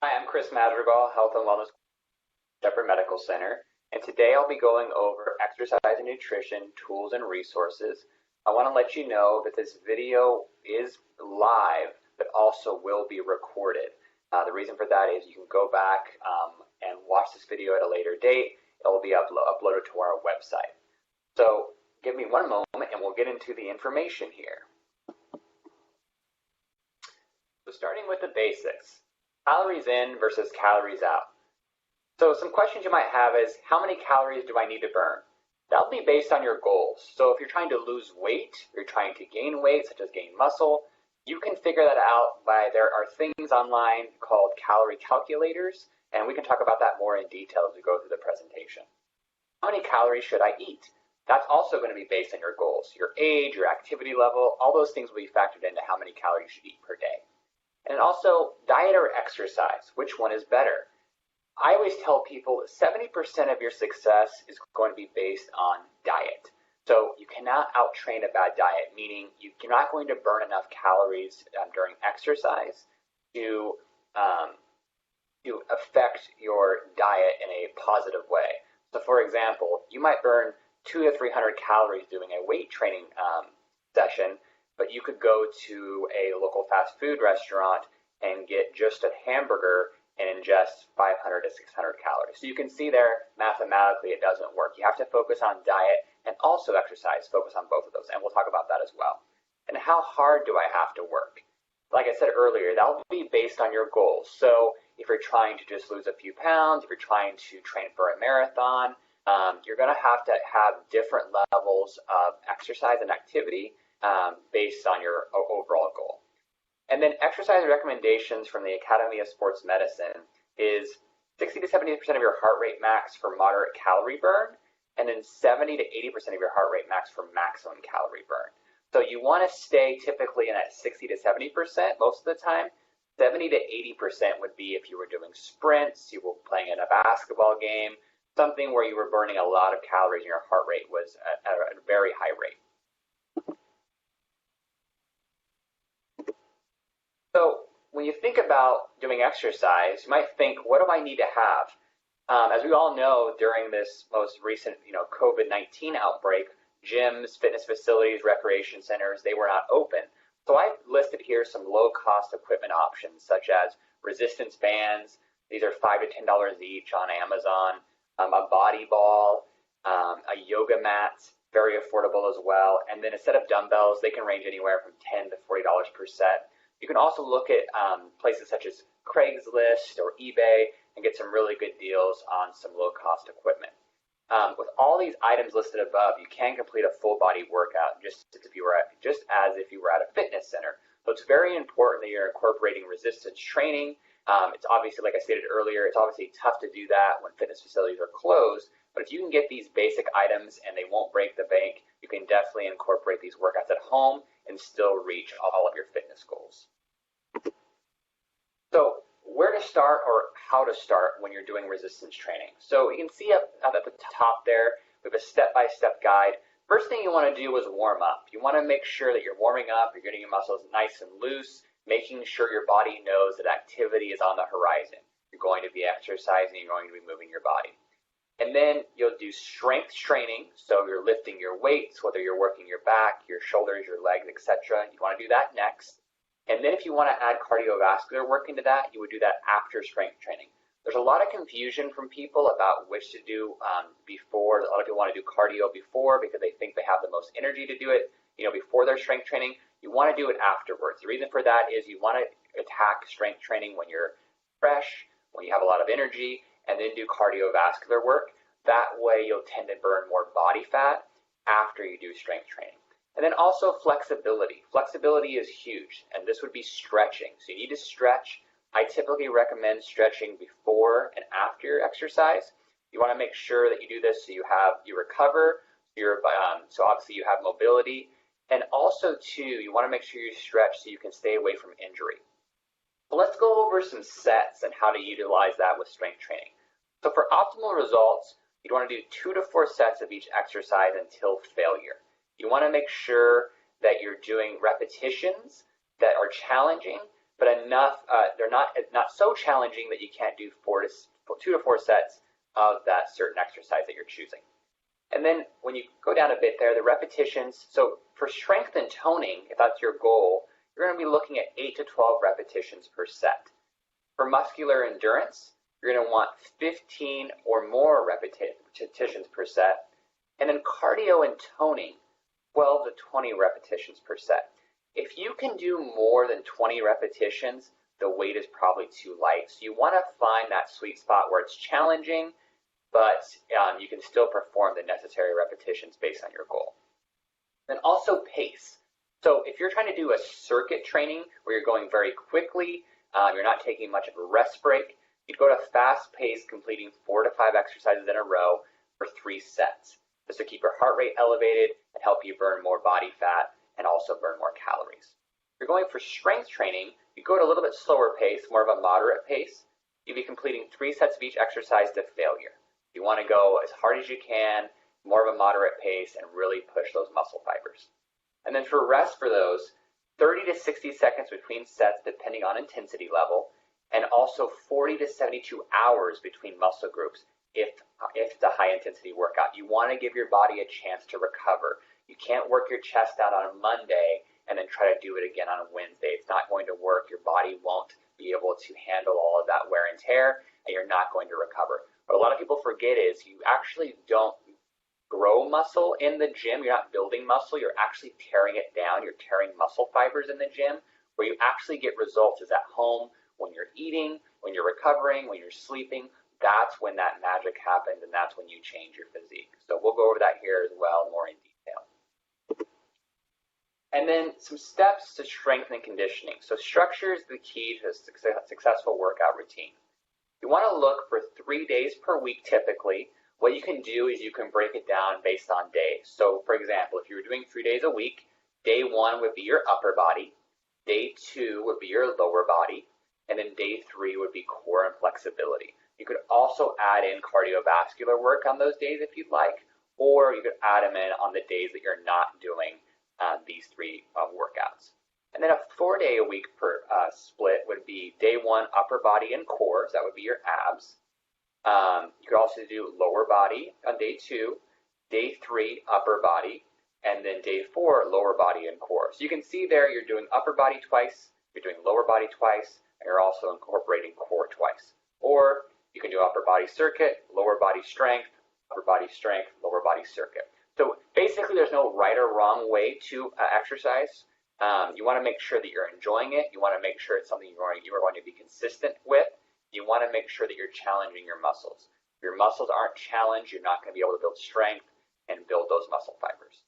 Hi, I'm Chris Madrigal, Health and Wellness at Shepherd Medical Center, and today I'll be going over exercise and nutrition tools and resources. I want to let you know that this video is live, but also will be recorded. The reason for that is you can go back and watch this video at a later date. It will be uploaded to our website. So give me one moment and we'll get into the information here. So starting with the basics. Calories in versus calories out. So some questions you might have is, how many calories do I need to burn? That'll be based on your goals. So if you're trying to lose weight, you're trying to gain weight, such as gain muscle, you can figure that out there are things online called calorie calculators, and we can talk about that more in detail as we go through the presentation. How many calories should I eat? That's also going to be based on your goals, your age, your activity level, all those things will be factored into how many calories you should eat per day. And also, diet or exercise, which one is better? I always tell people that 70% of your success is going to be based on diet. So you cannot out-train a bad diet, meaning you're not going to burn enough calories during exercise to affect your diet in a positive way. So for example, you might burn 200 to 300 calories doing a weight training session, but you could go to a local fast food restaurant and get just a hamburger and ingest 500 to 600 calories. So you can see there, mathematically, it doesn't work. You have to focus on diet and also exercise, focus on both of those, and we'll talk about that as well. And how hard do I have to work? Like I said earlier, that will be based on your goals. So if you're trying to just lose a few pounds, if you're trying to train for a marathon, you're going to have different levels of exercise and activity based on your overall goal. And then exercise recommendations from the Academy of Sports Medicine is 60 to 70% of your heart rate max for moderate calorie burn, and then 70 to 80% of your heart rate max for maximum calorie burn. So you want to stay typically in that 60 to 70% most of the time. 70 to 80% would be if you were doing sprints, you were playing in a basketball game, something where you were burning a lot of calories and your heart rate was at a very high rate. So when you think about doing exercise, you might think, what do I need to have? As we all know, during this most recent COVID-19 outbreak, gyms, fitness facilities, recreation centers, they were not open. So I've listed here some low-cost equipment options, such as resistance bands. These are $5 to $10 each on Amazon. A body ball, a yoga mat, very affordable as well. And then a set of dumbbells, they can range anywhere from $10 to $40 per set. You can also look at places such as Craigslist or eBay and get some really good deals on some low-cost equipment. With all these items listed above, you can complete a full body workout just as if you were at a fitness center. So it's very important that you're incorporating resistance training. It's obviously, like I stated earlier, it's obviously tough to do that when fitness facilities are closed. But if you can get these basic items and they won't break the bank, you can definitely incorporate these workouts at home and still reach all of your fitness goals. So where to start or how to start when you're doing resistance training. So you can see up at the top there, we have a step-by-step guide. First thing you want to do is warm up. You want to make sure that you're warming up, you're getting your muscles nice and loose, making sure your body knows that activity is on the horizon. You're going to be exercising, you're going to be moving your body. And then you'll do strength training, so you're lifting your weights, whether you're working your back, your shoulders, your legs, etc. You want to do that next. And then if you want to add cardiovascular work into that, you would do that after strength training. There's a lot of confusion from people about which to do before. A lot of people want to do cardio before because they think they have the most energy to do it, before their strength training. You want to do it afterwards. The reason for that is you want to attack strength training when you're fresh, when you have a lot of energy, and then do cardiovascular work. That way you'll tend to burn more body fat after you do strength training. And then also flexibility. Flexibility is huge, and this would be stretching. So you need to stretch. I typically recommend stretching before and after your exercise. You want to make sure that you do this so you recover, so obviously you have mobility, and also too, you want to make sure you stretch so you can stay away from injury. So let's go over some sets and how to utilize that with strength training. So for optimal results, you'd want to do 2 to 4 sets of each exercise until failure. You want to make sure that you're doing repetitions that are challenging, but enough, they're not so challenging that you can't do 2 to 4 sets of that certain exercise that you're choosing. And then when you go down a bit there, the repetitions, so for strength and toning, if that's your goal, you're going to be looking at 8 to 12 repetitions per set. For muscular endurance, you're going to want 15 or more repetitions per set. And then cardio and toning, 12 to 20 repetitions per set. If you can do more than 20 repetitions, the weight is probably too light. So you want to find that sweet spot where it's challenging, but you can still perform the necessary repetitions based on your goal. Then also pace. So if you're trying to do a circuit training where you're going very quickly, you're not taking much of a rest break, you go to fast pace, completing 4 to 5 exercises in a row for 3 sets. This will keep your heart rate elevated and help you burn more body fat and also burn more calories. If you're going for strength training, you go at a little bit slower pace, more of a moderate pace. You'll be completing 3 sets of each exercise to failure. You want to go as hard as you can, more of a moderate pace, and really push those muscle fibers. And then for rest for those, 30 to 60 seconds between sets depending on intensity level, and also 40 to 72 hours between muscle groups if it's a high intensity workout. You want to give your body a chance to recover. You can't work your chest out on a Monday and then try to do it again on a Wednesday. It's not going to work. Your body won't be able to handle all of that wear and tear, and you're not going to recover. What a lot of people forget is you actually don't grow muscle in the gym. You're not building muscle. You're actually tearing it down. You're tearing muscle fibers in the gym. Where you actually get results is at home when you're eating, when you're recovering, when you're sleeping. That's when that magic happens, and that's when you change your physique. So we'll go over that here as well, more in detail. And then some steps to strength and conditioning. So structure is the key to a successful workout routine. You want to look for 3 days per week typically. What you can do is you can break it down based on days. So for example, if you were doing 3 days a week, day 1 would be your upper body, day 2 would be your lower body, and then day 3 would be core and flexibility. You could also add in cardiovascular work on those days if you'd like, or you could add them in on the days that you're not doing these 3 workouts. And then a 4-day-a-week split would be day 1 upper body and core, so that would be your abs. You could also do lower body on day 2, day 3 upper body, and then day 4 lower body and core. So you can see there you're doing upper body twice, you're doing lower body twice, and you're also incorporating core twice. Or you can do upper body circuit, lower body strength, lower body circuit. So basically there's no right or wrong way to exercise. You want to make sure that you're enjoying it. You want to make sure it's something you are going to be consistent with. You want to make sure that you're challenging your muscles. If your muscles aren't challenged, you're not going to be able to build strength and build those muscle fibers.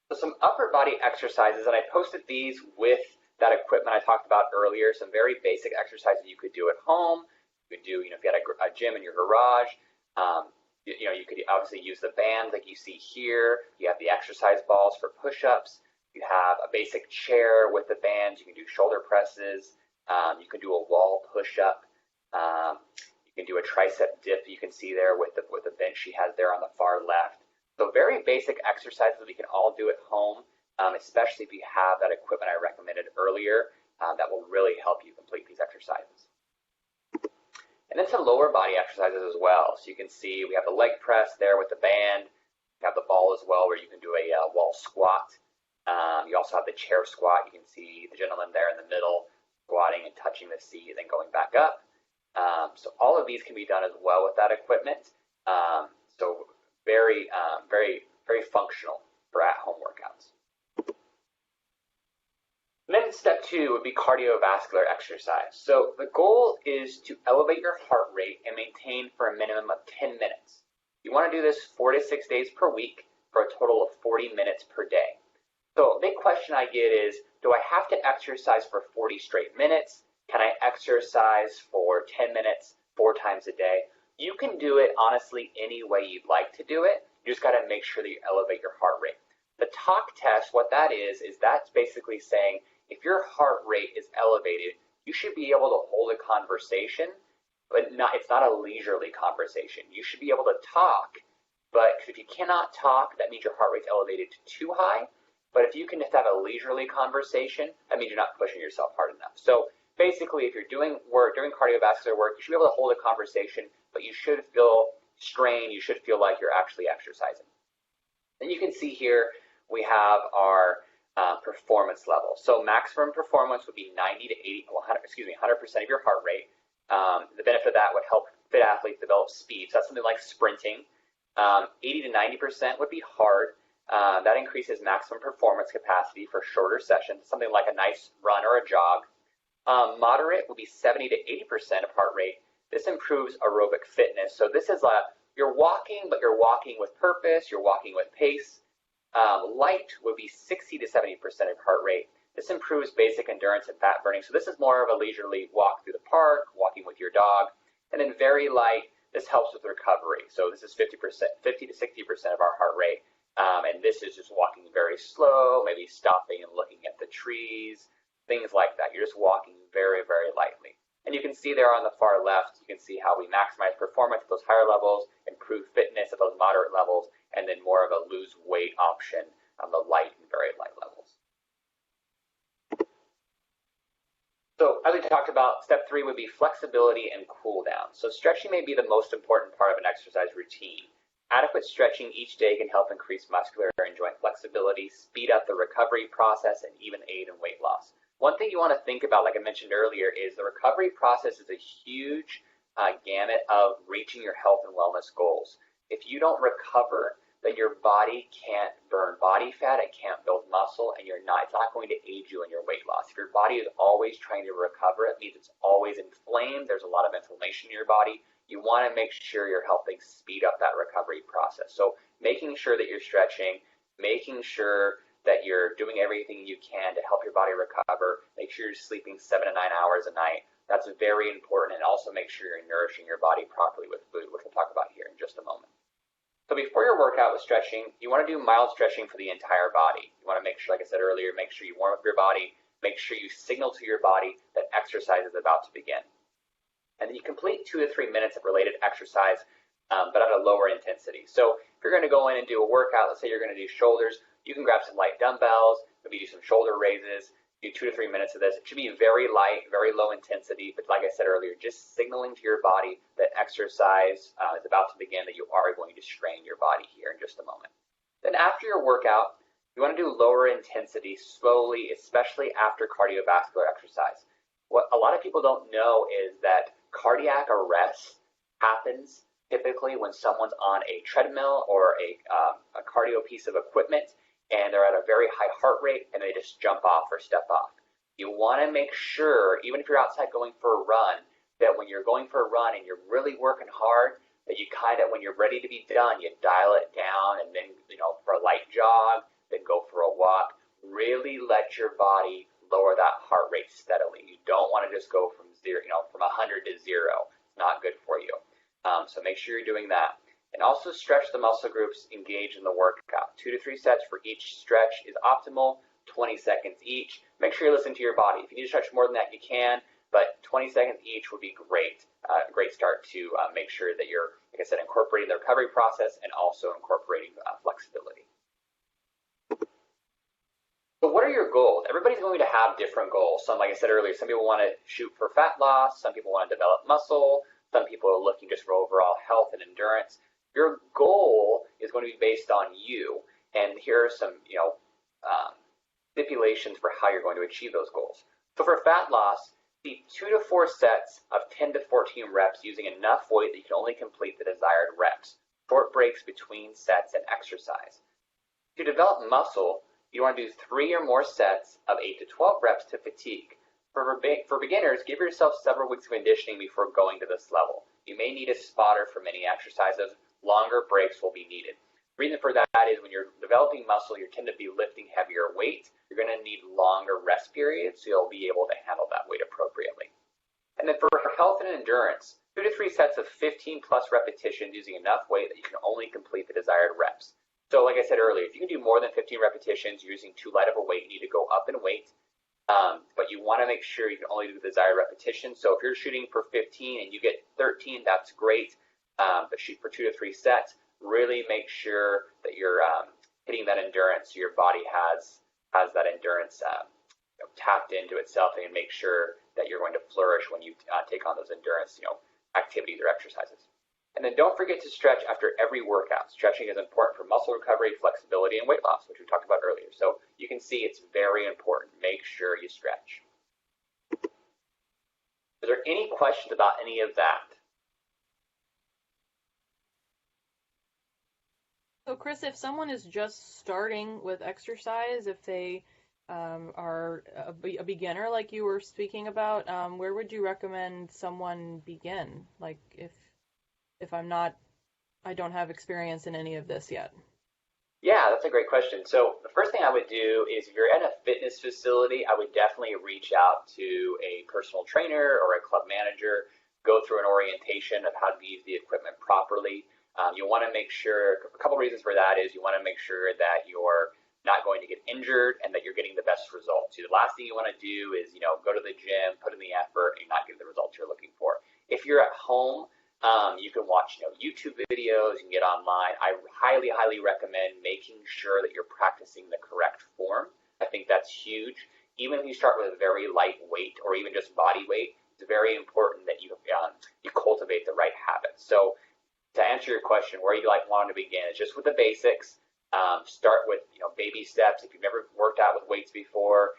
So some upper body exercises, and I posted these with that equipment I talked about earlier, some very basic exercises you could do at home. You could do, if you had a gym in your garage, you could obviously use the band like you see here. You have the exercise balls for push-ups. You have a basic chair with the bands. You can do shoulder presses. You can do a wall push-up. You can do a tricep dip. You can see there with the bench she has there on the far left. So very basic exercises we can all do at home, especially if you have that equipment I recommended earlier. That will really help you complete these exercises. And then some lower body exercises as well. So you can see we have the leg press there with the band. We have the ball as well where you can do a wall squat. You also have the chair squat. You can see the gentleman there in the middle squatting and touching the seat and then going back up. So all of these can be done as well with that equipment. So very functional for at-home workouts. And then step 2 would be cardiovascular exercise. So the goal is to elevate your heart rate and maintain for a minimum of 10 minutes. You want to do this 4 to 6 days per week for a total of 40 minutes per day. So a big question I get is, do I have to exercise for 40 straight minutes? Can I exercise for 10 minutes 4 times a day? You can do it honestly any way you'd like to do it. You just got to make sure that you elevate your heart rate. The talk test, what that is that's basically saying if your heart rate is elevated, you should be able to hold a conversation, but it's not a leisurely conversation. You should be able to talk, but if you cannot talk, that means your heart rate's elevated to too high, But if you can just have a leisurely conversation, that means you're not pushing yourself hard enough. So basically, if you're doing cardiovascular work, you should be able to hold a conversation, but you should feel strained. You should feel like you're actually exercising. And you can see here we have our performance level. So maximum performance would be 90 to 80, 100% of your heart rate. The benefit of that would help fit athletes develop speed. So that's something like sprinting. 80 to 90% would be hard. That increases maximum performance capacity for shorter sessions, something like a nice run or a jog. Moderate would be 70 to 80% of heart rate. This improves aerobic fitness. So this is you're walking, but you're walking with purpose. You're walking with pace. Light would be 60 to 70% of heart rate. This improves basic endurance and fat burning. So this is more of a leisurely walk through the park, walking with your dog. And then very light, this helps with recovery. So this is 50 to 60% of our heart rate. And this is just walking very slow, maybe stopping and looking at the trees, things like that. You're just walking very, very lightly. And you can see there on the far left, you can see how we maximize performance at those higher levels, improve fitness at those moderate levels, and then more of a lose weight option on the light and very light levels. So as we talked about, step 3 would be flexibility and cool down. So stretching may be the most important part of an exercise routine. Adequate stretching each day can help increase muscular and joint flexibility, speed up the recovery process, and even aid in weight loss. One thing you want to think about, like I mentioned earlier, is the recovery process is a huge gamut of reaching your health and wellness goals. If you don't recover, then your body can't burn body fat, it can't build muscle, and it's not going to aid you in your weight loss. If your body is always trying to recover, it means it's always inflamed, there's a lot of inflammation in your body. You want to make sure you're helping speed up that recovery process. So making sure that you're stretching, making sure that you're doing everything you can to help your body recover, make sure you're sleeping 7 to 9 hours a night. That's very important, and also make sure you're nourishing your body properly with food, which we'll talk about here in just a moment. So before your workout with stretching, you want to do mild stretching for the entire body. You want to make sure, like I said earlier, make sure you warm up your body, make sure you signal to your body that exercise is about to begin. And then you complete 2 to 3 minutes of related exercise, but at a lower intensity. So if you're going to go in and do a workout, let's say you're going to do shoulders, you can grab some light dumbbells, maybe do some shoulder raises, do 2 to 3 minutes of this. It should be very light, very low intensity, but like I said earlier, just signaling to your body that exercise is about to begin, that you are going to strain your body here in just a moment. Then after your workout, you want to do lower intensity slowly, especially after cardiovascular exercise. What a lot of people don't know is that cardiac arrest happens typically when someone's on a treadmill or a cardio piece of equipment, and they're at a very high heart rate and they just jump off or step off. You want to make sure, even if you're outside going for a run, that when you're going for a run and you're really working hard, that you when you're ready to be done, you dial it down, and then, for a light jog, then go for a walk. Really let your body lower that heart rate steadily. You don't want to just go from 100 to 0. It's not good for you. So make sure you're doing that. And also stretch the muscle groups engaged in the workout. 2 to 3 sets for each stretch is optimal, 20 seconds each. Make sure you listen to your body. If you need to stretch more than that, you can, but 20 seconds each would be great. Great start to make sure that you're, like I said, incorporating the recovery process and also incorporating flexibility. So what are your goals? Everybody's going to have different goals. Some, like I said earlier, some people want to shoot for fat loss, some people want to develop muscle, some people are looking just for overall health and endurance. Your goal is going to be based on you, and here are some stipulations for how you're going to achieve those goals. So for fat loss, do 2 to 4 sets of 10 to 14 reps using enough weight that you can only complete the desired reps. Short breaks between sets and exercise. To develop muscle, you want to do 3 or more sets of 8 to 12 reps to fatigue. For beginners, give yourself several weeks of conditioning before going to this level. You may need a spotter for many exercises. Longer breaks will be needed. The reason for that is when you're developing muscle, you tend to be lifting heavier weight. You're going to need longer rest periods, so you'll be able to handle that weight appropriately. And then for health and endurance, 2 to 3 sets of 15 plus repetitions using enough weight that you can only complete the desired reps. So like I said earlier, if you can do more than 15 repetitions using too light of a weight, you need to go up in weight. But you want to make sure you can only do the desired repetition. So if you're shooting for 15 and you get 13, that's great. But shoot for 2 to 3 sets. Really make sure that you're hitting that endurance so your body has has that endurance tapped into itself, and make sure that you're going to flourish when you take on those endurance activities or exercises. And then don't forget to stretch after every workout. Stretching is important for muscle recovery, flexibility, and weight loss, which we talked about earlier. So you can see it's very important. Make sure you stretch. Is there any questions about any of that? So Chris, if someone is just starting with exercise, if they are a beginner like you were speaking about, where would you recommend someone begin? Like if I don't have experience in any of this yet. Yeah, that's a great question. So the first thing I would do is if you're at a fitness facility, I would definitely reach out to a personal trainer or a club manager, go through an orientation of how to use the equipment properly. You want to make sure, a couple reasons for that is you want to make sure that you're not going to get injured and that you're getting the best results. The last thing you want to do is, go to the gym, put in the effort, and not get the results you're looking for. If you're at home, you can watch YouTube videos, you can get online. I highly, highly recommend making sure that you're practicing the correct form. I think that's huge. Even if you start with a very light weight or even just body weight, it's very important that you cultivate the right habits. So to answer your question, where you want to begin is just with the basics. Start with baby steps. If you've never worked out with weights before,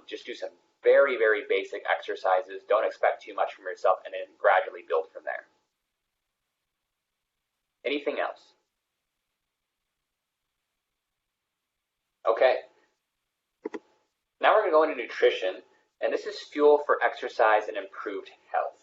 just do some very, very basic exercises. Don't expect too much from yourself, and then gradually build from there. Anything else? Okay. Now we're going to go into nutrition, and this is fuel for exercise and improved health.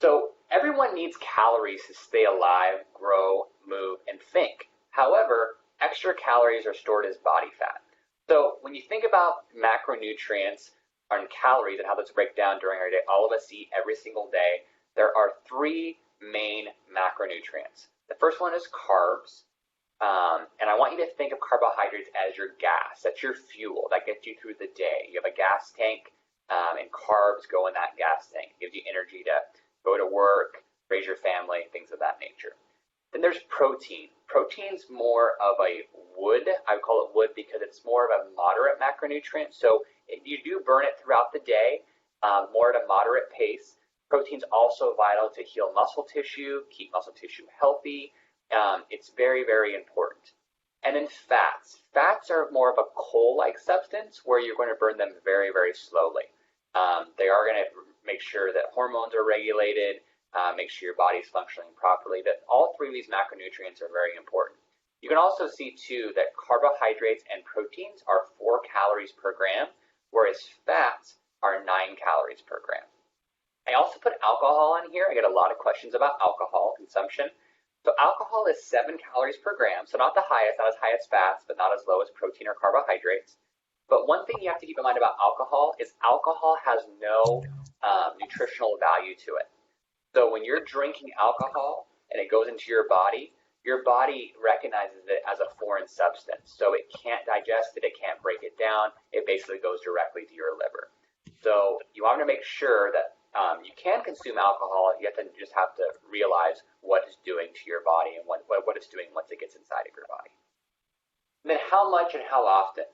So everyone needs calories to stay alive, grow, move, and think. However, extra calories are stored as body fat. So when you think about macronutrients and calories and how those break down during our day, all of us eat every single day. There are three main macronutrients. The first one is carbs, and I want you to think of carbohydrates as your gas. That's your fuel that gets you through the day. You have a gas tank, and carbs go in that gas tank. It gives you energy to go to work, raise your family, things of that nature. Then there's protein. Protein's more of a wood. I would call it wood because it's more of a moderate macronutrient. So you do burn it throughout the day, more at a moderate pace. Protein's also vital to heal muscle tissue, keep muscle tissue healthy. It's very, very important. And then fats. Fats are more of a coal-like substance where you're going to burn them very, very slowly. They are going to make sure that hormones are regulated, make sure your body's functioning properly. That all three of these macronutrients are very important. You can also see, too, that carbohydrates and proteins are 4 calories per gram, whereas fats are 9 calories per gram. I also put alcohol on here. I get a lot of questions about alcohol consumption. So alcohol is 7 calories per gram, so not the highest, not as high as fats, but not as low as protein or carbohydrates. But one thing you have to keep in mind about alcohol is alcohol has no nutritional value to it. So when you're drinking alcohol and it goes into your body recognizes it as a foreign substance. So it can't digest it, it can't break it down. It basically goes directly to your liver. So you want to make sure that you can consume alcohol. You just have to realize what it's doing to your body and what it's doing once it gets inside of your body. And then how much and how often?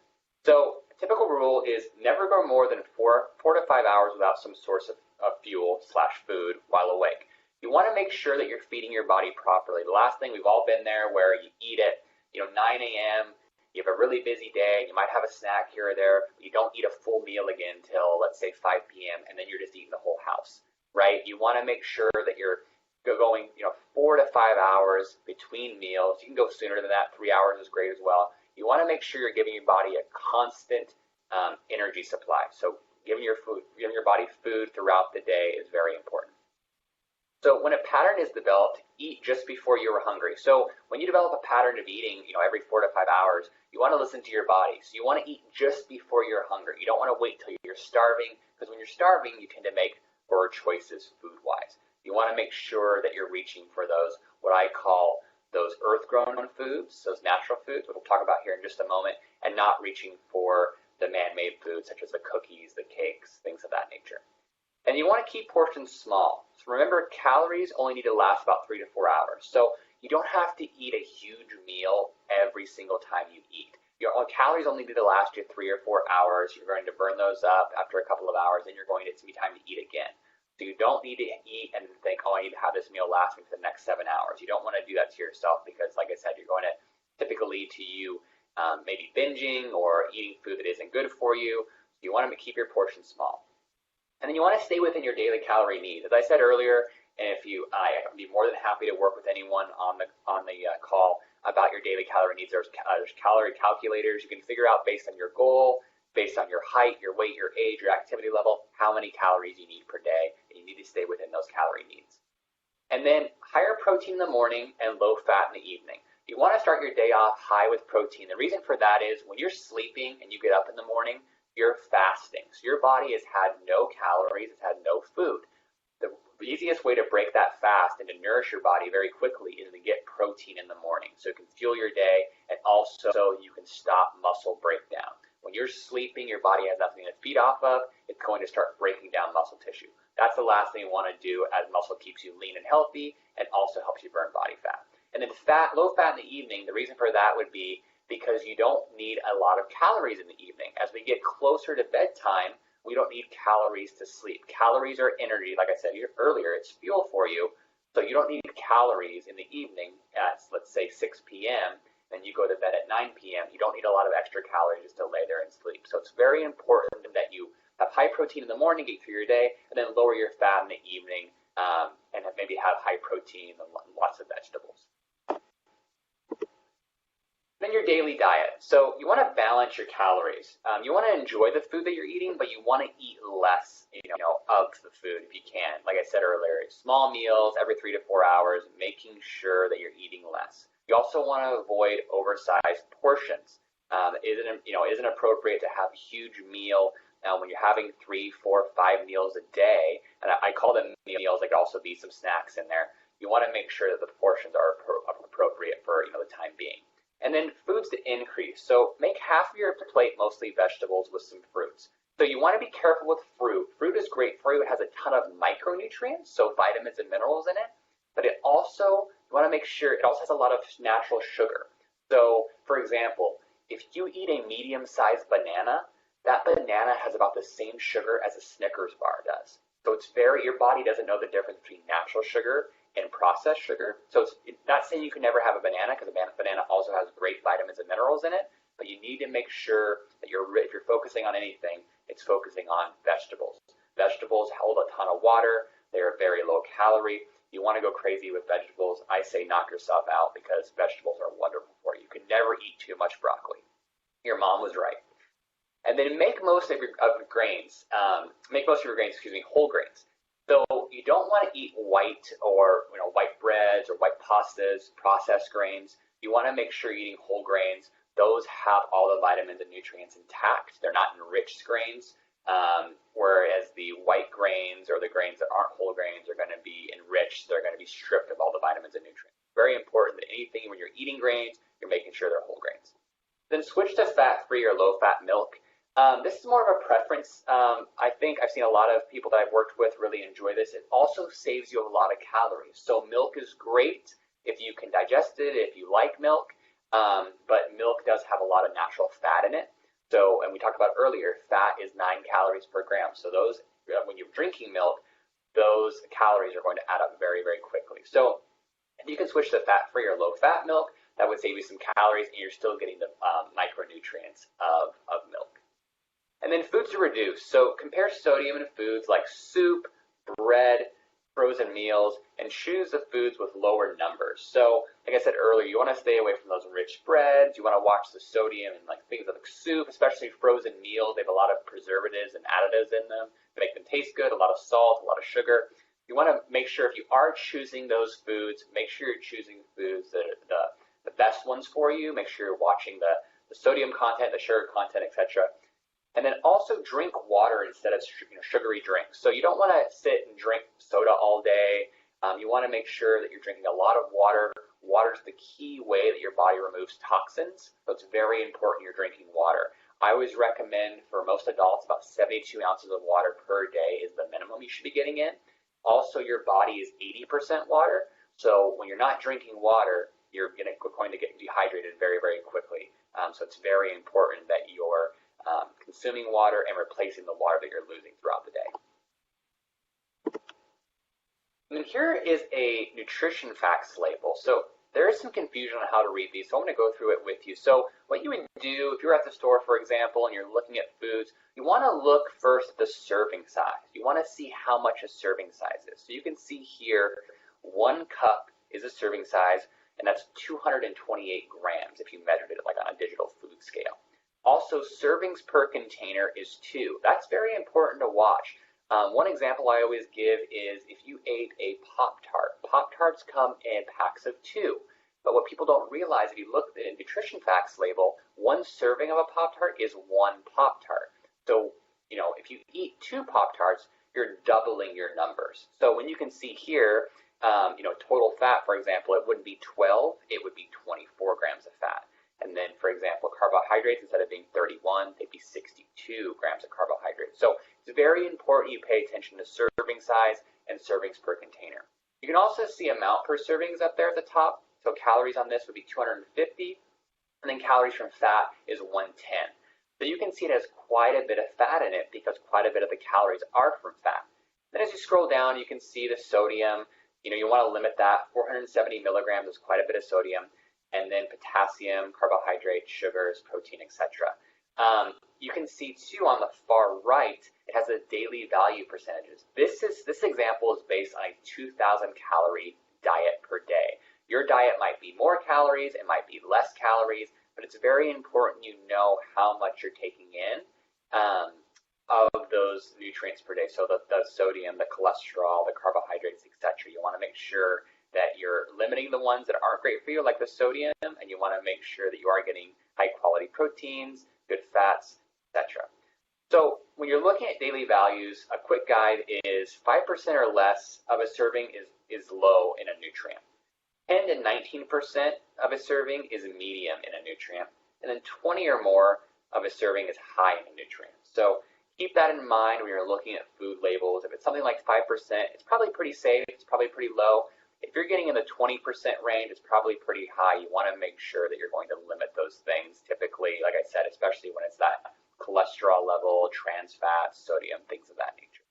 So a typical rule is never go more than 4 to 5 hours without some source of fuel/food while awake. You want to make sure that you're feeding your body properly. The last thing, we've all been there where you eat at 9 a.m., you have a really busy day, you might have a snack here or there, but you don't eat a full meal again until, let's say, 5 p.m., and then you're just eating the whole house, right? You want to make sure that you're going 4 to 5 hours between meals. You can go sooner than that. 3 hours is great as well. You want to make sure you're giving your body a constant energy supply. So giving your body food throughout the day is very important. So when a pattern is developed, eat just before you're hungry. So when you develop a pattern of eating, every 4 to 5 hours, you want to listen to your body. So you want to eat just before you're hungry. You don't want to wait till you're starving, because when you're starving, you tend to make poor choices food-wise. You want to make sure that you're reaching for those, what I call those earth-grown foods, those natural foods, which we'll talk about here in just a moment, and not reaching for the man-made foods such as the cookies, the cakes, things of that nature. And you want to keep portions small. So remember, calories only need to last about 3 to 4 hours. So you don't have to eat a huge meal every single time you eat. Your calories only need to last you 3 or 4 hours. You're going to burn those up after a couple of hours, and it's going to be time to eat again. So you don't need to eat and think, oh, I need to have this meal last me for the next 7 hours. You don't want to do that to yourself because, like I said, you're going to typically lead to you maybe binging or eating food that isn't good for you. So you want to keep your portions small. And then you want to stay within your daily calorie needs. As I said earlier, and I'd be more than happy to work with anyone on the call about your daily calorie needs. There's calorie calculators. You can figure out based on your goal, based on your height, your weight, your age, your activity level, how many calories you need per day, and you need to stay within those calorie needs. And then higher protein in the morning and low fat in the evening. You want to start your day off high with protein. The reason for that is when you're sleeping and you get up in the morning, you're fasting. So your body has had no calories, it's had no food. The easiest way to break that fast and to nourish your body very quickly is to get protein in the morning so it can fuel your day and also you can stop muscle breakdown. When you're sleeping, your body has nothing to feed off of, it's going to start breaking down muscle tissue. That's the last thing you want to do, as muscle keeps you lean and healthy and also helps you burn body fat. And then low fat in the evening, the reason for that would be because you don't need a lot of calories in the evening. As we get closer to bedtime, we don't need calories to sleep. Calories are energy, like I said earlier, it's fuel for you. So you don't need calories in the evening at, let's say, 6 p.m., and you go to bed at 9 p.m. You don't need a lot of extra calories just to lay there and sleep. So it's very important that you have high protein in the morning, get through your day, and then lower your fat in the evening, and maybe have high protein and lots of vegetables. Then your daily diet. So you want to balance your calories. You want to enjoy the food that you're eating, but you want to eat less, of the food if you can. Like I said earlier, small meals every 3 to 4 hours, making sure that you're eating less. You also want to avoid oversized portions. Isn't appropriate to have a huge meal when you're having 3, 4, 5 meals a day. And I call them meals. There could also be some snacks in there. You want to make sure that the portions are appropriate for the time being. And then foods to increase. So make half of your plate mostly vegetables with some fruits. So you want to be careful with fruit. Fruit is great for you. It has a ton of micronutrients, so vitamins and minerals in it. But you want to make sure it also has a lot of natural sugar. So, for example, if you eat a medium-sized banana, that banana has about the same sugar as a Snickers bar does. So your body doesn't know the difference between natural sugar and processed sugar. So it's not saying you can never have a banana, because a banana also has great vitamins and minerals in it, but you need to make sure that if you're focusing on anything, it's focusing on vegetables. Vegetables hold a ton of water. They're very low calorie. You want to go crazy with vegetables. I say knock yourself out, because vegetables are wonderful for you. You can never eat too much broccoli. Your mom was right. And then make most of your grains. Whole grains. So you don't want to eat white breads or white pastas, processed grains. You want to make sure you're eating whole grains. Those have all the vitamins and nutrients intact. They're not enriched grains, whereas the white grains or the grains that aren't whole grains are going to be enriched. They're going to be stripped of all the vitamins and nutrients. Very important that anything when you're eating grains, you're making sure they're whole grains. Then switch to fat-free or low-fat milk. This is more of a preference. I think I've seen a lot of people that I've worked with really enjoy this. It also saves you a lot of calories. So milk is great if you can digest it, if you like milk, but milk does have a lot of natural fat in it. So, and we talked about earlier, fat is 9 calories per gram. So those, when you're drinking milk, those calories are going to add up very, very quickly. So if you can switch to fat-free or low-fat milk, that would save you some calories, and you're still getting the micronutrients of milk. And then foods to reduce. So compare sodium in foods like soup, bread, frozen meals, and choose the foods with lower numbers. So like I said earlier, you want to stay away from those rich breads. You want to watch the sodium in things like soup, especially frozen meals. They have a lot of preservatives and additives in them to make them taste good, a lot of salt, a lot of sugar. You want to make sure if you are choosing those foods, make sure you're choosing foods that are the best ones for you. Make sure you're watching the sodium content, the sugar content, etc. And then also drink water instead of sugary drinks. So you don't want to sit and drink soda all day. You want to make sure that you're drinking a lot of water. Water is the key way that your body removes toxins. So it's very important you're drinking water. I always recommend for most adults about 72 ounces of water per day is the minimum you should be getting in. Also, your body is 80% water. So when you're not drinking water, you're going to get dehydrated very, very quickly. So it's very important that you're consuming water and replacing the water that you're losing throughout the day. And then here is a nutrition facts label. So there is some confusion on how to read these, so I'm going to go through it with you. So what you would do if you're at the store, for example, and you're looking at foods, you want to look first at the serving size. You want to see how much a serving size is. So you can see here, 1 cup is a serving size, and that's 228 grams if you measured it like on a digital food scale. Also, servings per container is 2. That's very important to watch. One example I always give is if you ate a Pop-Tart. Pop-Tarts come in packs of 2. But what people don't realize, if you look at the nutrition facts label, 1 serving of a Pop-Tart is 1 Pop-Tart. So, if you eat 2 Pop-Tarts, you're doubling your numbers. So when you can see here, total fat, for example, it wouldn't be 12, it would be 24 grams of fat. And then, for example, carbohydrates, instead of being 31, they'd be 62 grams of carbohydrates. So it's very important you pay attention to serving size and servings per container. You can also see amount per servings up there at the top. So calories on this would be 250, and then calories from fat is 110. So you can see it has quite a bit of fat in it because quite a bit of the calories are from fat. Then as you scroll down, you can see the sodium. You want to limit that. 470 milligrams is quite a bit of sodium. And then potassium, carbohydrates, sugars, protein, etc. You can see too on the far right, it has the daily value percentages. This example is based on a 2,000 calorie diet per day. Your diet might be more calories, it might be less calories, but it's very important you know how much you're taking in of those nutrients per day. So the sodium, the cholesterol, the carbohydrates, etc. You want to make sure that you're limiting the ones that aren't great for you, like the sodium, and you want to make sure that you are getting high quality proteins, good fats, etc. So when you're looking at daily values, a quick guide is 5% or less of a serving is low in a nutrient. 10 to 19% of a serving is medium in a nutrient, and then 20 or more of a serving is high in a nutrient. So keep that in mind when you're looking at food labels. If it's something like 5%, it's probably pretty safe, it's probably pretty low. If you're getting in the 20% range, it's probably pretty high. You want to make sure that you're going to limit those things typically, like I said, especially when it's that cholesterol level, trans fats, sodium, things of that nature.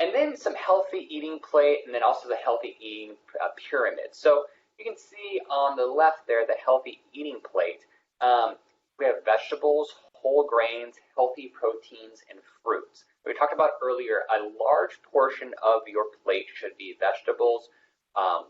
And then some healthy eating plate, and then also the healthy eating pyramid. So you can see on the left there, the healthy eating plate. We have vegetables, whole grains, healthy proteins, and fruits. We talked about earlier, a large portion of your plate should be vegetables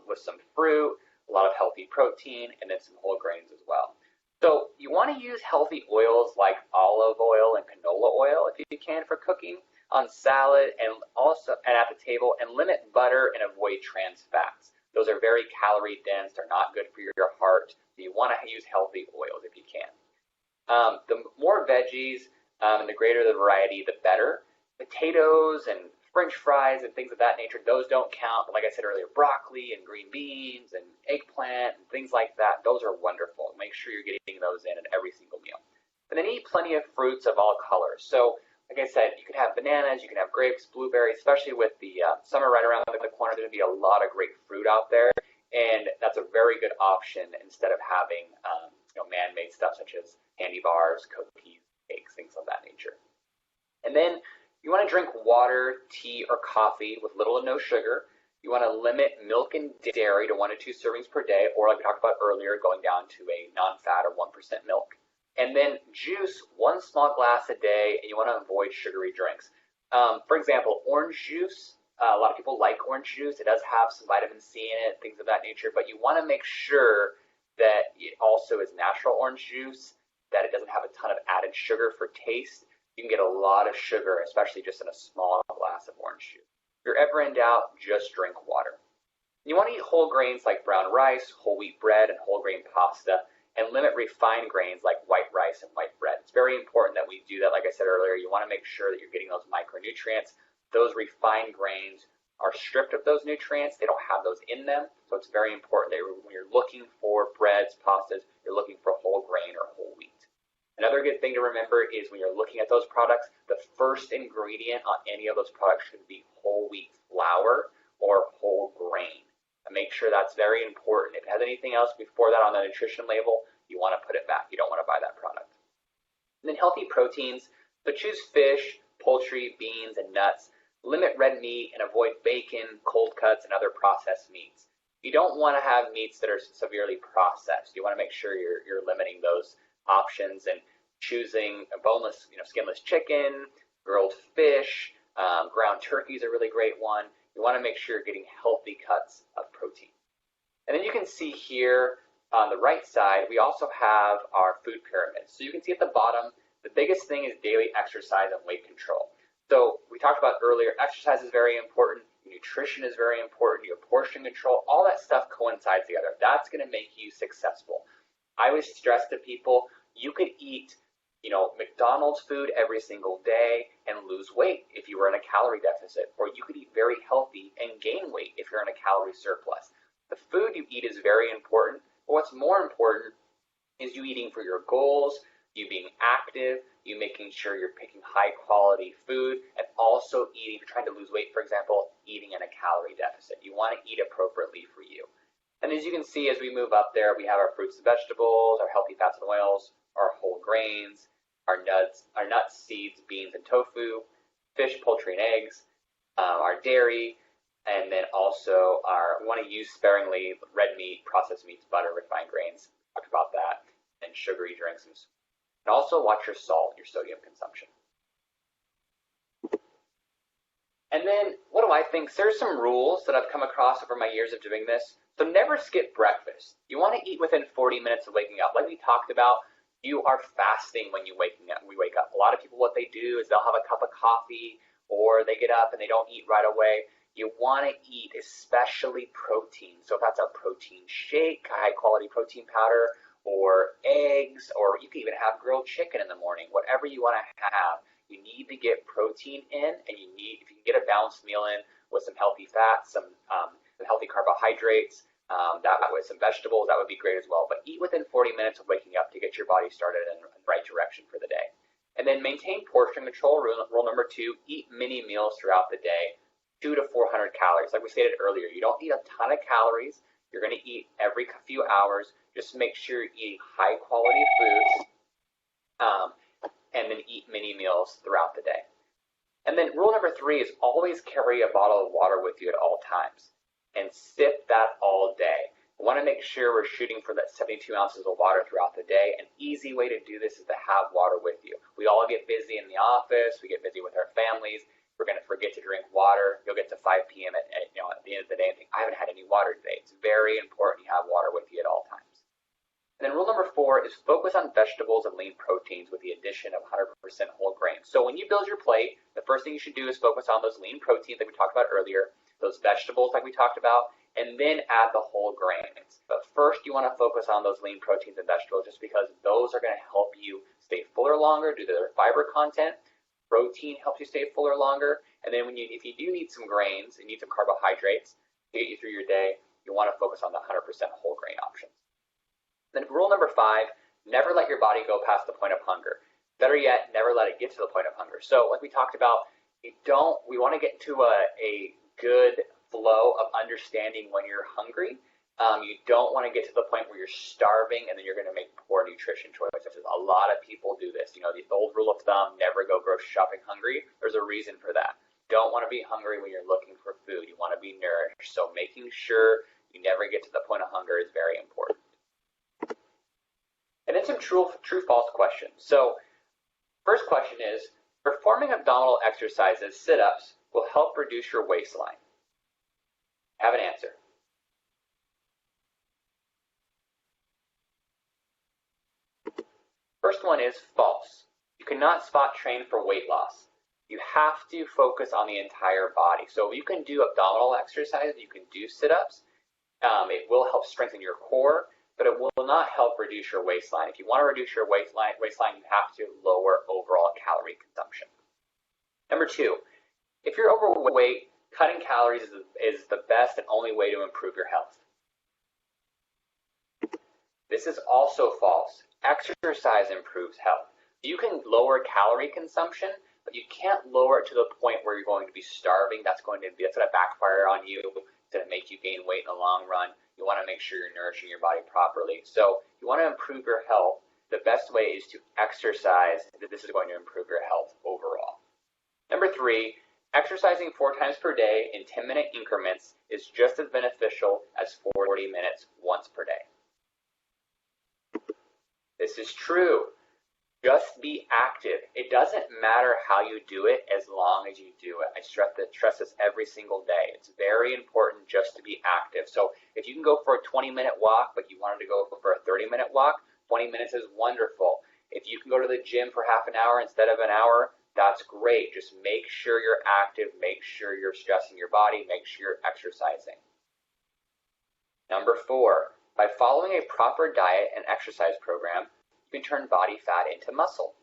with some fruit, a lot of healthy protein, and then some whole grains as well. So you want to use healthy oils like olive oil and canola oil if you can for cooking, on salad, and also at the table, and limit butter and avoid trans fats. Those are very calorie dense, they're not good for your heart, so you want to use healthy oils if you can. The more veggies and the greater the variety, the better. Potatoes and French fries and things of that nature, those don't count. But like I said earlier, broccoli and green beans and eggplant and things like that, those are wonderful. Make sure you're getting those in every single meal. And then eat plenty of fruits of all colors. So like I said, you can have bananas, you can have grapes, blueberries, especially with the summer right around the corner. There's going to be a lot of great fruit out there, and that's a very good option instead of having man-made stuff such as candy bars, cookies, cakes, things of that nature. And then you want to drink water, tea, or coffee with little to no sugar. You want to limit milk and dairy to 1 to 2 servings per day, or like we talked about earlier, going down to a non-fat or 1% milk. And then juice, 1 small glass a day, and you want to avoid sugary drinks. For example, orange juice, a lot of people like orange juice. It does have some vitamin C in it, things of that nature, but you want to make sure that it also is natural orange juice, that it doesn't have a ton of added sugar for taste. You can get a lot of sugar, especially just in a small glass of orange juice. If you're ever in doubt, just drink water. You want to eat whole grains like brown rice, whole wheat bread, and whole grain pasta, and limit refined grains like white rice and white bread. It's very important that we do that. Like I said earlier, you want to make sure that you're getting those micronutrients. Those refined grains are stripped of those nutrients. They don't have those in them. So it's very important that when you're looking for breads, pastas, you're looking for whole grain or whole wheat. Another good thing to remember is when you're looking at those products, the first ingredient on any of those products should be whole wheat flour or whole grain. make sure that's very important. If it has anything else before that on the nutrition label, you want to put it back. You don't want to buy that product. And then healthy proteins, so choose fish, poultry, beans, and nuts. Limit red meat and avoid bacon, cold cuts, and other processed meats. You don't want to have meats that are severely processed. You want to make sure you're limiting those options and choosing a boneless, skinless chicken, grilled fish, ground turkey is a really great one. You want to make sure you're getting healthy cuts of protein. And then you can see here on the right side, we also have our food pyramid. So you can see at the bottom, the biggest thing is daily exercise and weight control. So we talked about earlier, exercise is very important, nutrition is very important, your portion control, all that stuff coincides together. That's going to make you successful. I always stress to people, you could eat McDonald's food every single day and lose weight if you were in a calorie deficit, or you could eat very healthy and gain weight if you're in a calorie surplus. The food you eat is very important, but what's more important is you eating for your goals, you being active, you making sure you're picking high quality food, and also eating, if you're trying to lose weight, for example, eating in a calorie deficit. You want to eat appropriately for you. And as you can see, as we move up there, we have our fruits and vegetables, our healthy fats and oils, our whole grains, our nuts, seeds, beans, and tofu, fish, poultry, and eggs, our dairy, and then also we want to use sparingly red meat, processed meats, butter, refined grains. Talked about that, and sugary drinks. And also watch your salt, your sodium consumption. And then what do I think? There's some rules that I've come across over my years of doing this. So never skip breakfast. You want to eat within 40 minutes of waking up. Like we talked about, you are fasting when we wake up. A lot of people, what they do is they'll have a cup of coffee or they get up and they don't eat right away. You want to eat especially protein. So if that's a protein shake, high quality protein powder, or eggs, or you can even have grilled chicken in the morning, whatever you want to have, you need to get protein in, and if you can get a balanced meal in with some healthy fats, some healthy carbohydrates, that with some vegetables, that would be great as well. But eat within 40 minutes of waking up to get your body started in the right direction for the day. And then maintain portion control. Rule number 2, eat mini meals throughout the day, 200 to 400 calories. Like we stated earlier, you don't need a ton of calories. You're going to eat every few hours. Just make sure you're eating high quality foods, and then eat mini meals throughout the day. And then rule number 3 is always carry a bottle of water with you at all times, and sip that all day. We want to make sure we're shooting for that 72 ounces of water throughout the day. An easy way to do this is to have water with you. We all get busy in the office. We get busy with our families. We're going to forget to drink water. You'll get to 5 p.m. at the end of the day and think, I haven't had any water today. It's very important you have water with you at all times. And then rule number 4 is focus on vegetables and lean proteins with the addition of 100% whole grains. So when you build your plate, the first thing you should do is focus on those lean proteins that we talked about earlier, those vegetables like we talked about, and then add the whole grains. But first you want to focus on those lean proteins and vegetables just because those are going to help you stay fuller longer due to their fiber content. Protein helps you stay fuller longer. And then if you do need some grains and need some carbohydrates to get you through your day, you want to focus on the 100% whole grain options. Then rule number 5, never let your body go past the point of hunger. Better yet, never let it get to the point of hunger. So like we talked about, we want to get into a good flow of understanding when you're hungry. You don't want to get to the point where you're starving and then you're going to make poor nutrition choices. A lot of people do this. The old rule of thumb, never go grocery shopping hungry. There's a reason for that. Don't want to be hungry when you're looking for food. You want to be nourished. So making sure you never get to the point of hunger is very important. And then some true-false questions. So first question is, performing abdominal exercises, sit-ups, will help reduce your waistline. Have an answer. First one is false. You cannot spot train for weight loss. You have to focus on the entire body. So you can do abdominal exercises, you can do sit-ups. It will help strengthen your core, but it will not help reduce your waistline. If you want to reduce your waistline, you have to lower overall calorie consumption. Number 2, if you're overweight, cutting calories is the best and only way to improve your health. This is also false. Exercise improves health. You can lower calorie consumption, but you can't lower it to the point where you're going to be starving. That's going to backfire on you. to make you gain weight in the long run. You want to make sure you're nourishing your body properly. So you want to improve your health. The best way is to exercise. This is going to improve your health overall. Number 3, exercising 4 times per day in 10-minute increments is just as beneficial as 40 minutes once per day. This is true. Just be active. It doesn't matter how you do it as long as you do it. I stress this every single day. It's very important just to be active. So if you can go for a 20-minute walk, but you wanted to go for a 30-minute walk, 20 minutes is wonderful. If you can go to the gym for half an hour instead of an hour, that's great. Just make sure you're active. Make sure you're stressing your body. Make sure you're exercising. Number 4, by following a proper diet and exercise program, you can turn body fat into muscle.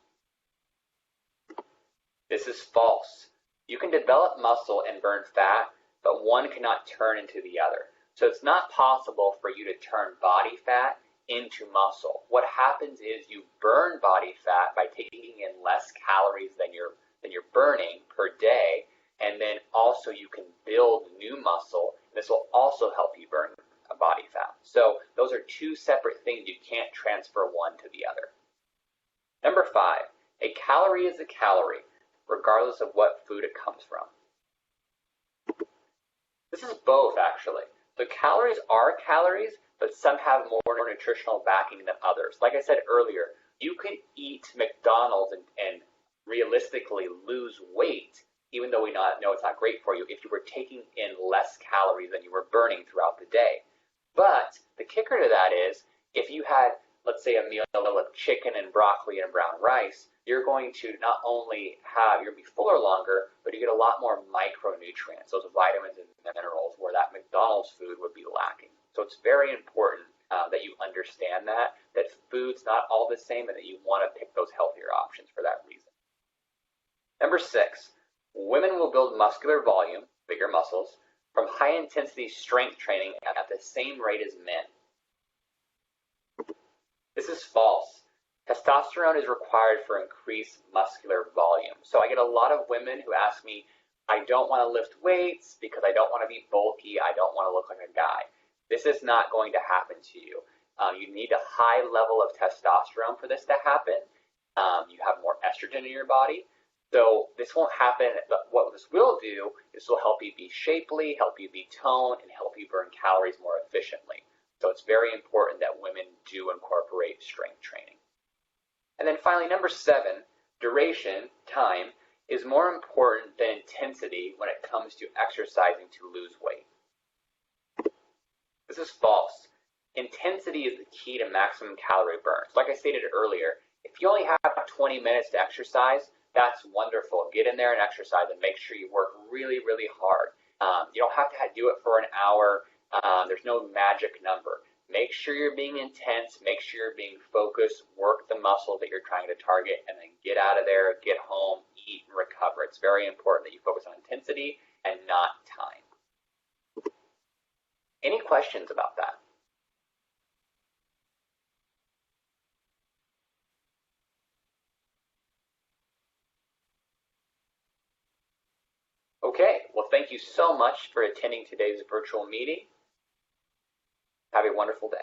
This is false. You can develop muscle and burn fat, but one cannot turn into the other. So it's not possible for you to turn body fat into muscle. What happens is you burn body fat by taking in less calories than you're burning per day, and then also you can build new muscle. This will also help you burn body fat. So those are 2 separate things. You can't transfer one to the other. Number 5, a calorie is a calorie, regardless of what food it comes from. This is both, actually. So calories are calories, but some have more nutritional backing than others. Like I said earlier, you can eat McDonald's and realistically lose weight, even though we know it's not great for you, if you were taking in less calories than you were burning throughout the day. But the kicker to that is, if you had, let's say, a meal of chicken and broccoli and brown rice, you're going to not only you'll be fuller longer, but you get a lot more micronutrients, those vitamins and minerals, where that McDonald's food would be lacking. So it's very important that you understand that food's not all the same and that you want to pick those healthier options for that reason. Number 6, women will build muscular volume, bigger muscles, from high-intensity strength training at the same rate as men. This is false. Testosterone is required for increased muscular volume. So I get a lot of women who ask me, I don't want to lift weights because I don't want to be bulky, I don't want to look like a guy. This is not going to happen to you. You need a high level of testosterone for this to happen. You have more estrogen in your body. So this won't happen, but what this will do is will help you be shapely, help you be toned, and help you burn calories more efficiently. So it's very important that women do incorporate strength training. And then finally, number 7, duration, time, is more important than intensity when it comes to exercising to lose weight. This is false. Intensity is the key to maximum calorie burn. So like I stated earlier, if you only have 20 minutes to exercise, that's wonderful. Get in there and exercise and make sure you work really, really hard. You don't have to do it for an hour. There's no magic number. Make sure you're being intense. Make sure you're being focused. Work the muscle that you're trying to target, and then get out of there, get home, eat, and recover. It's very important that you focus on intensity and not time. Any questions about that? Okay, well, thank you so much for attending today's virtual meeting. Have a wonderful day.